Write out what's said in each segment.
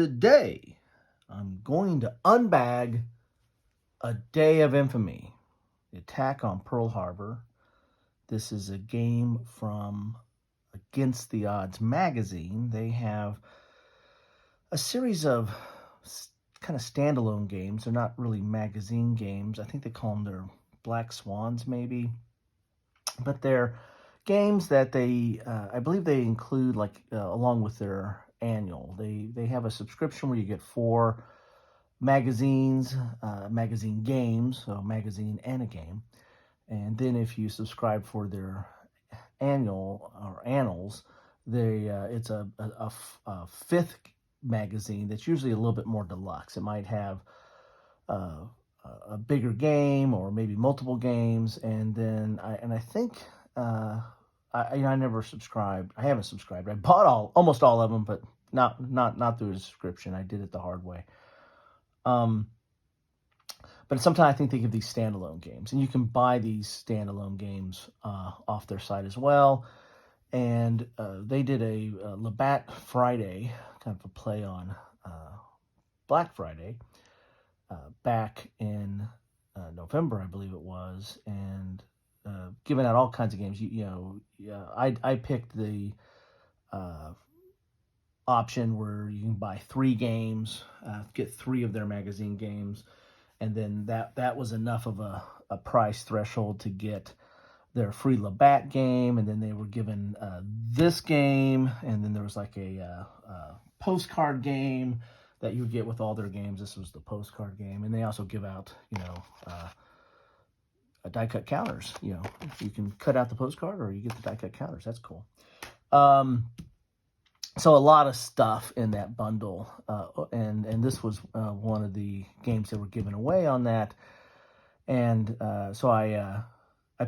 Today, I'm going to unbag A Day of Infamy, the attack on Pearl Harbor. This is a game from Against the Odds magazine. They have a series of kind of standalone games. They're not really magazine games. I think they call them their Black Swans, maybe. But they're games that I believe they include along with their annual. They have a subscription where you get 4 magazines, magazine games, so a magazine and a game. And then if you subscribe for their annual or annals, it's a 5th magazine that's usually a little bit more deluxe. It might have a bigger game or maybe multiple games, and then I think I never subscribed. I haven't subscribed. I bought almost all of them, but not through a subscription. I did it the hard way. But sometimes I think they give these standalone games, and you can buy these standalone games off their site as well. And they did a Labatt Friday, kind of a play on Black Friday, back in November, I believe it was, and giving out all kinds of games. I picked the option where you can buy 3 games, get 3 of their magazine games, and then that was enough of a price threshold to get their free Labatt game, and then they were given this game, and then there was like a postcard game that you would get with all their games. This was the postcard game, and they also give out, die-cut counters. You can cut out the postcard, or you get the die-cut counters. That's cool. So a lot of stuff in that bundle, and this was one of the games that were given away on that, and so I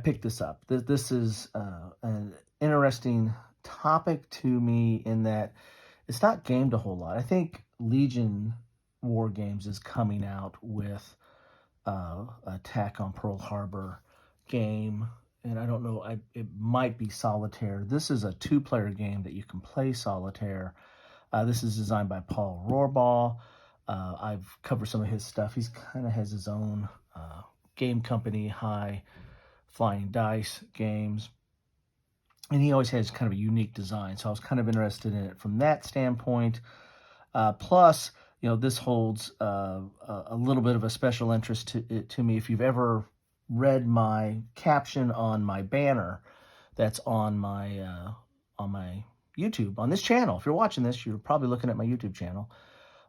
picked this up. This is an interesting topic to me in that it's not gamed a whole lot. I think Legion War Games is coming out with Attack on Pearl Harbor game, and I don't know, it might be Solitaire. This is a 2-player game that you can play Solitaire. This is designed by Paul Rohrbaugh. I've covered some of his stuff. He's kind of has his own game company, High Flying Dice Games, and he always has kind of a unique design, so I was kind of interested in it from that standpoint. Plus, this holds a little bit of a special interest to me. If you've ever read my caption on my banner that's on my YouTube, on this channel, if you're watching this, you're probably looking at my YouTube channel,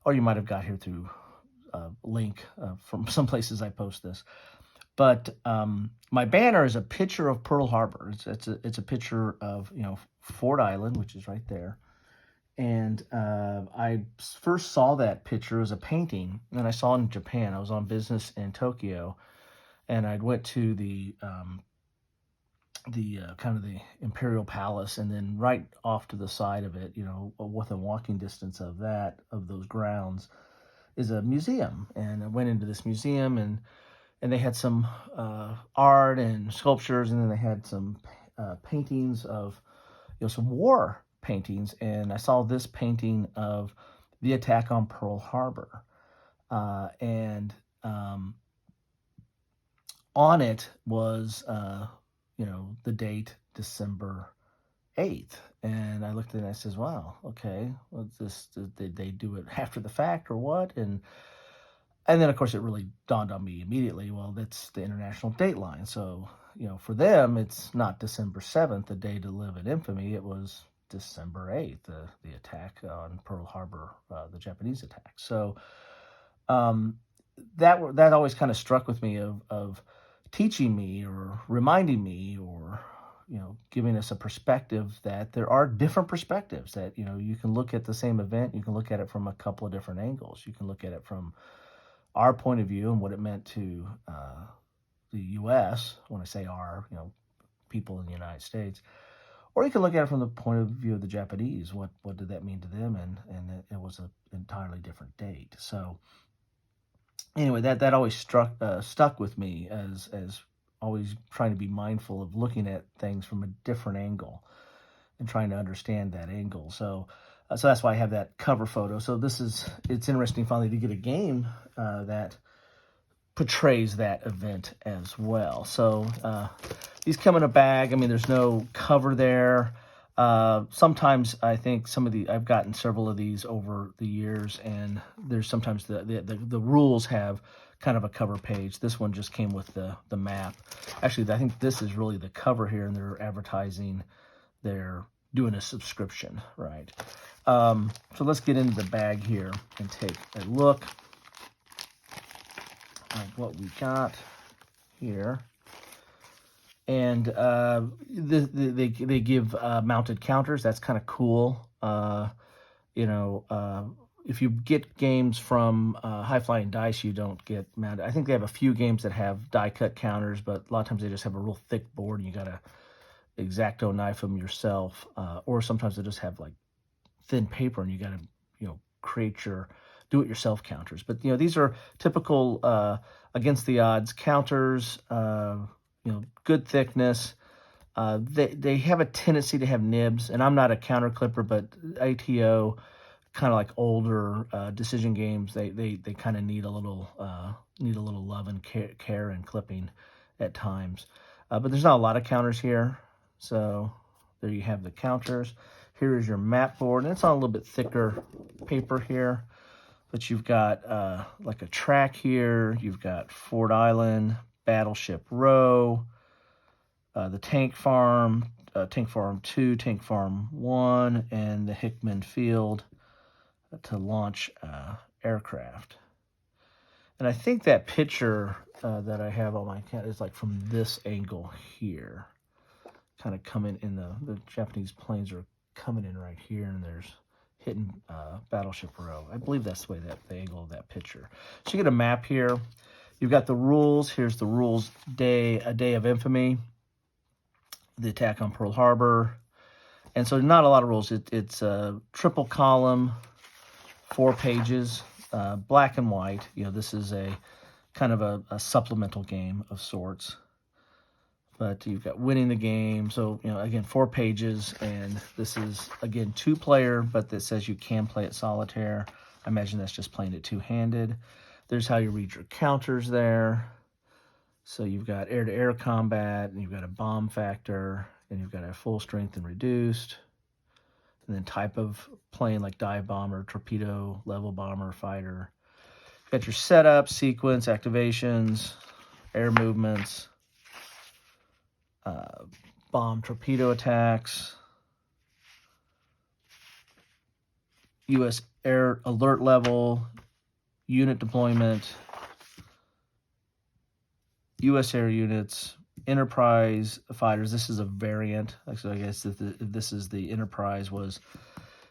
or you might have got here through a link from some places I post this. But my banner is a picture of Pearl Harbor. It's a picture of Ford Island, which is right there. And I first saw that picture as a painting, and I saw it in Japan. I was on business in Tokyo, and I went to the kind of the Imperial Palace, and then right off to the side of it, within walking distance of those grounds, is a museum. And I went into this museum, and they had some art and sculptures, and then they had some paintings of, some war paintings. And I saw this painting of the attack on Pearl Harbor. And on it was, the date December 8th. And I looked at it and I says, wow, okay, what's this? Did they do it after the fact or what? And then, of course, it really dawned on me immediately, well, that's the international date line. So, for them, it's not December 7th, the day to live in infamy. It was December 8th, the attack on Pearl Harbor, the Japanese attack. So that always kind of struck with me of teaching me or reminding me or, giving us a perspective that there are different perspectives, that, you can look at the same event, you can look at it from a couple of different angles. You can look at it from our point of view and what it meant to the U.S., when I say our, people in the United States, or you can look at it from the point of view of the Japanese. What did that mean to them? And it was an entirely different date. So anyway, that always stuck with me as always trying to be mindful of looking at things from a different angle and trying to understand that angle. So So that's why I have that cover photo. So it's interesting finally to get a game that portrays that event as well. So these come in a bag. I mean, there's no cover there. Sometimes I think I've gotten several of these over the years, and there's sometimes the rules have kind of a cover page. This one just came with the map. Actually, I think this is really the cover here, and they're advertising they're doing a subscription, right? So let's get into the bag here and take a look at what we got here. And they give mounted counters. That's kind of cool. If you get games from High Flying Dice, you don't get mounted. I think they have a few games that have die cut counters, but a lot of times they just have a real thick board and you got to X-Acto knife them yourself. Or sometimes they just have like thin paper and you got to, create your do-it-yourself counters. But, these are typical against the odds counters, good thickness. They have a tendency to have nibs, and I'm not a counter clipper, but ATO, kind of like older decision games, they kind of need a little love and care and clipping at times. But there's not a lot of counters here, so there you have the counters. Here is your map board, and it's on a little bit thicker paper here, but you've got like a track here. You've got Ford Island, Battleship Row, the Tank Farm 2, Tank Farm 1, and the Hickman Field to launch aircraft. And I think that picture that I have on my account is like from this angle here, kind of coming in the Japanese planes are coming in right here, and there's hitting Battleship Row. I believe that's the way the angle of that picture. So you get a map here. You've got the rules. Here's the rules day, a day of infamy, the attack on Pearl Harbor. And so not a lot of rules. It's a triple column, 4 pages, black and white. This is a kind of a supplemental game of sorts. But you've got winning the game. So, again, 4 pages. And this is, again, 2-player, but that says you can play it solitaire. I imagine that's just playing it 2-handed. There's how you read your counters there. So you've got air-to-air combat, and you've got a bomb factor, and you've got a full strength and reduced. And then type of plane like dive bomber, torpedo, level bomber, fighter. You've got your setup, sequence, activations, air movements, bomb torpedo attacks, U.S. air alert level, unit deployment, U.S. air units, Enterprise fighters. This is a variant. Actually, I guess if this is the Enterprise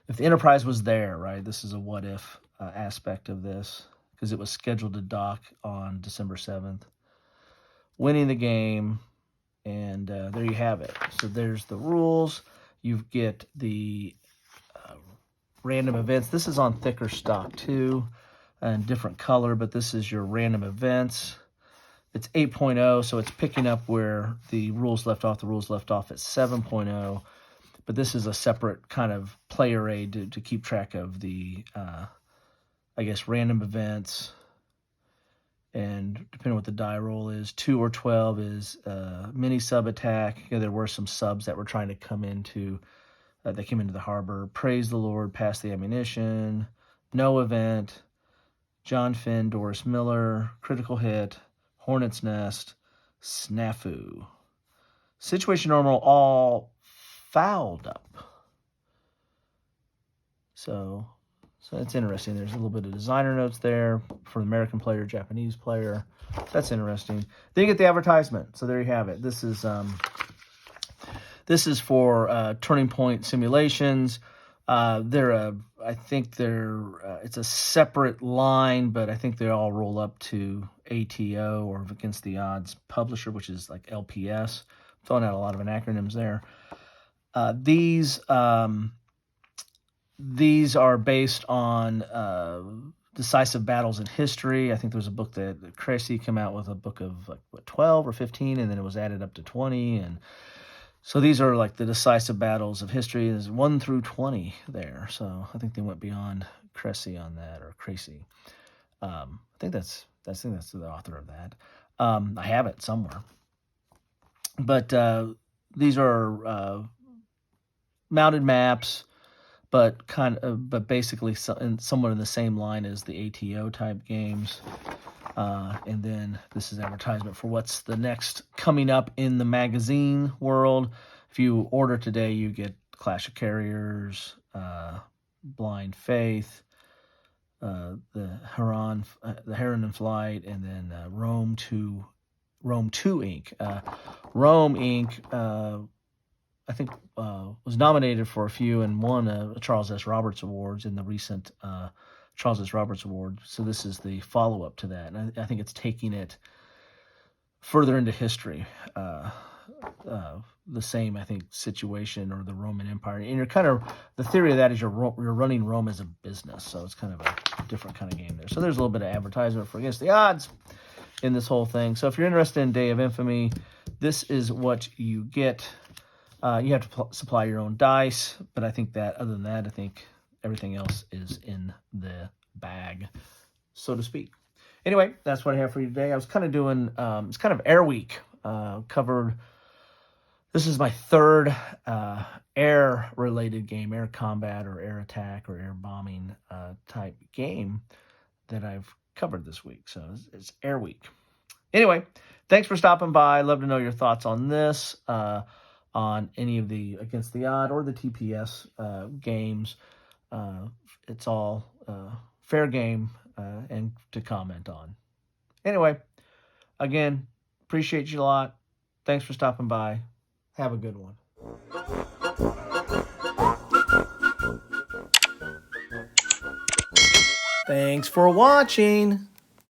if the Enterprise was there, right? This is a what if aspect of this, because it was scheduled to dock on December 7th. Winning the game, and there you have it. So there's the rules. You get the random events. This is on thicker stock too, and different color, but this is your random events. It's 8.0, so it's picking up where the rules left off. The rules left off at 7.0, but this is a separate kind of player aid to keep track of the, random events. And depending on what the die roll is, 2 or 12 is mini sub attack. There were some subs that were trying to come into, that came into the harbor. Praise the Lord, pass the ammunition, no event, John Finn, Doris Miller, critical hit, Hornet's Nest, snafu. Situation normal, all fouled up. So it's interesting. There's a little bit of designer notes there for the American player, Japanese player. That's interesting. Then you get the advertisement. So there you have it. This is for Turning Point Simulations. It's a separate line, but I think they all roll up to ATO, or Against the Odds publisher, which is like LPS. I'm throwing out a lot of acronyms there. These are based on decisive battles in history. I think there was a book that Cressy came out with, a book of 12 or 15, and then it was added up to 20. And So these are like the decisive battles of history. There's 1 through 20 there. So I think they went beyond Cressy on that, or Crazy. I think that's the author of that. I have it somewhere. But these are mounted maps, but basically somewhat in the same line as the ATO type games. And then this is advertisement for what's the next coming up in the magazine world. If you order today, you get Clash of Carriers, Blind Faith, the Heron in Flight, and then Rome 2 Inc. Rome Inc. I think was nominated for a few and won a Charles S. Roberts Awards in the recent Charles S. Roberts Award. So this is the follow-up to that. And I think it's taking it further into history. The same, I think, situation, or the Roman Empire. And you're kind of, the theory of that is you're running Rome as a business. So it's kind of a different kind of game there. So there's a little bit of advertisement for Against the Odds in this whole thing. So if you're interested in Day of Infamy, this is what you get. You have to supply your own dice, but I think that, other than that, I think everything else is in the bag, so to speak. Anyway, that's what I have for you today. I was kind of doing, it's kind of Air Week. Covered, this is my third air-related game, air combat or air attack or air bombing type game that I've covered this week. So it's Air Week. Anyway, thanks for stopping by. I'd love to know your thoughts on this. On any of the Against the Odd or the TPS games. It's all fair game and to comment on. Anyway, again, appreciate you a lot. Thanks for stopping by. Have a good one. Thanks for watching.